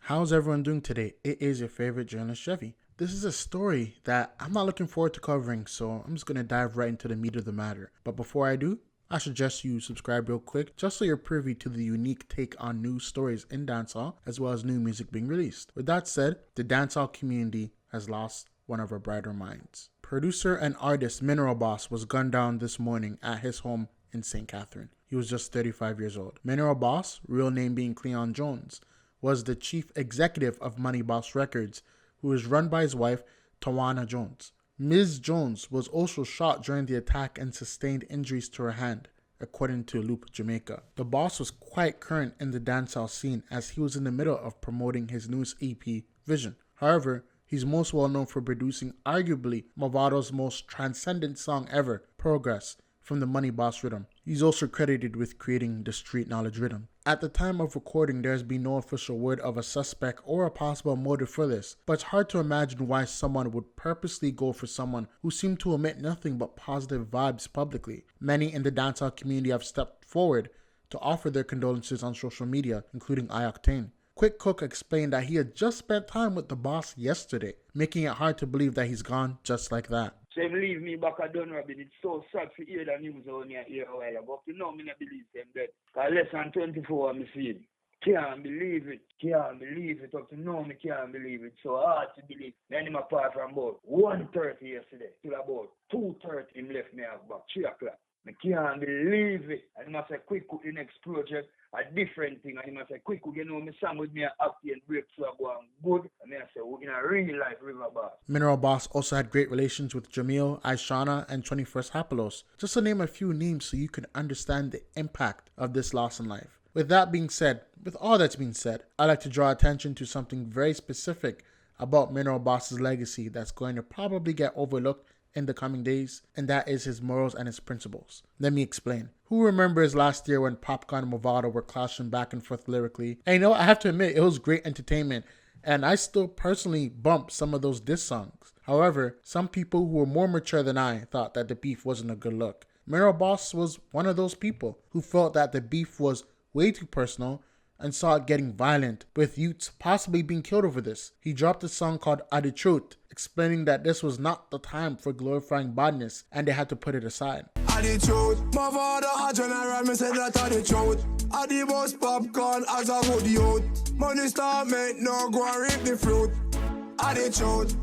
How's everyone doing today? It is your favorite journalist, Jevvy. This is a story that I'm not looking forward to covering, so I'm just going to dive right into the meat of the matter. But before I do, I suggest you subscribe real quick just so you're privy to the unique take on news stories in dancehall as well as new music being released. With that said, the dancehall community has lost one of our brighter minds. Producer and artist Mineral Boss was gunned down this morning at his home in St. Catherine. He was just 35 years old. Mineral Boss, real name being Cleon Jones, was the chief executive of Money Boss Records, who is run by his wife, Tawana Jones. Ms. Jones was also shot during the attack and sustained injuries to her hand, according to Loop Jamaica. The boss was quite current in the dancehall scene as he was in the middle of promoting his newest EP, Vision. However, he's most well known for producing arguably Movado's most transcendent song ever, Progress, from the Money Boss rhythm. He's also credited with creating the Street Knowledge rhythm. At the time of recording, there has been no official word of a suspect or a possible motive for this, but it's hard to imagine why someone would purposely go for someone who seemed to emit nothing but positive vibes publicly. Many in the dancehall community have stepped forward to offer their condolences on social media, including I-Octane. Quick Cook explained that he had just spent time with the boss yesterday, making it hard to believe that he's gone just like that. So if leave me back at Dunrabin, it's so sad to hear the news on here a while ago. But me not believe them dead. Because less than 24 I'm seeing. Can't believe it. Can't believe it. Up to now, me can't believe it. So hard to believe. Then him apart from about 1:30 yesterday till about 2:30 him left me at back 3 o'clock. I can't believe it. And he must say, quick, the next project, a different thing. And he must say, quick, you know, me song with me a happy and breakthrough going good. And then I say, we're in a real life river boss. Mineral Boss also had great relations with Jamil, Aishana, and 21st Hapalos, just to name a few names so you can understand the impact of this loss in life. With that being said, with all that's been said, I'd like to draw attention to something very specific about Mineral Boss's legacy that's going to probably get overlooked in the coming days, and that is his morals and his principles. Let me explain. Who remembers last year when Popcorn and Movado were clashing back and forth lyrically? And you know, I have to admit, it was great entertainment, and I still personally bump some of those diss songs. However, some people who were more mature than I thought that the beef wasn't a good look. Mineral Boss was one of those people who felt that the beef was way too personal and saw it getting violent, with youths possibly being killed over this. He dropped a song called Adi Truth, explaining that this was not the time for glorifying badness and they had to put it aside. Adi Truth, my father a general, me said that Adi Truth. Adi boss popcorn as a good youth. Money start make no go and reap the fruit. Adi Truth,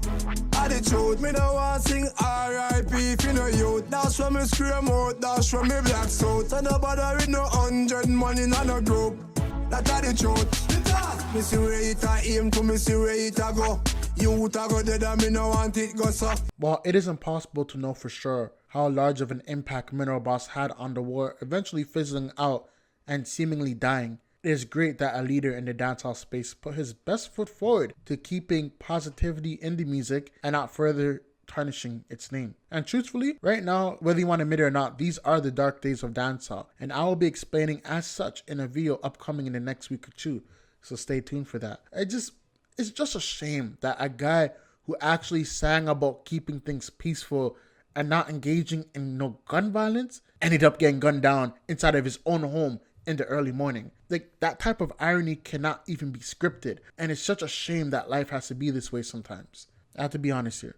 Adi Truth. Me no want sing R.I.P. for no youth. That's from me scream out, that's from me black suit. And no bother with no 100 money in no group. That are the truth. Me see where it a aim to, me see where it a go. You a go dead and me no want it go so. While it is impossible to know for sure how large of an impact Mineral Boss had on the war eventually fizzling out and seemingly dying, it is great that a leader in the dancehall space put his best foot forward to keeping positivity in the music and not further tarnishing its name. And truthfully, right now, whether you want to admit it or not, these are the dark days of dancehall, and I will be explaining as such in a video upcoming in the next week or two, so stay tuned for that. It's just a shame that a guy who actually sang about keeping things peaceful and not engaging in no gun violence ended up getting gunned down inside of his own home in the early morning. Like, that type of irony cannot even be scripted, and it's such a shame that life has to be this way sometimes. I have to be honest here.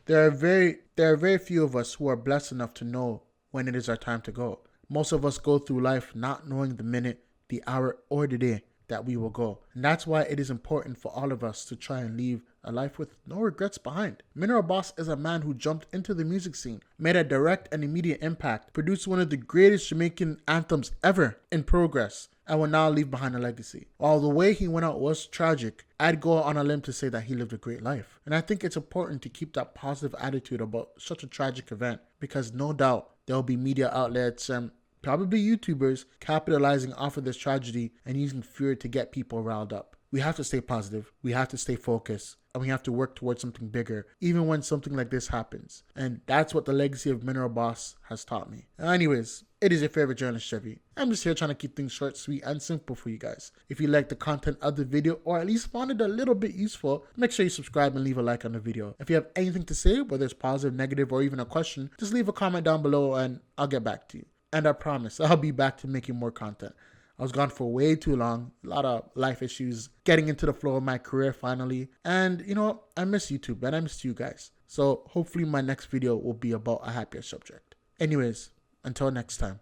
There are very few of us who are blessed enough to know when it is our time to go. Most of us go through life not knowing the minute, the hour, or the day that we will go. And that's why it is important for all of us to try and leave a life with no regrets behind. Mineral Boss is a man who jumped into the music scene, made a direct and immediate impact, produced one of the greatest Jamaican anthems ever in Progress, and will now leave behind a legacy. While the way he went out was tragic, I'd go on a limb to say that he lived a great life. And I think it's important to keep that positive attitude about such a tragic event, because no doubt there will be media outlets and probably YouTubers capitalizing off of this tragedy and using fear to get people riled up. We have to stay positive, we have to stay focused, and we have to work towards something bigger, even when something like this happens. And that's what the legacy of Mineral Boss has taught me. Anyways, it is your favorite journalist, Jevvy. I'm just here trying to keep things short, sweet, and simple for you guys. If you liked the content of the video, or at least found it a little bit useful, make sure you subscribe and leave a like on the video. If you have anything to say, whether it's positive, negative, or even a question, just leave a comment down below and I'll get back to you. And I promise, I'll be back to making more content. I was gone for way too long. A lot of life issues, getting into the flow of my career finally. And you know, I miss YouTube and I miss you guys. So hopefully my next video will be about a happier subject. Anyways, until next time.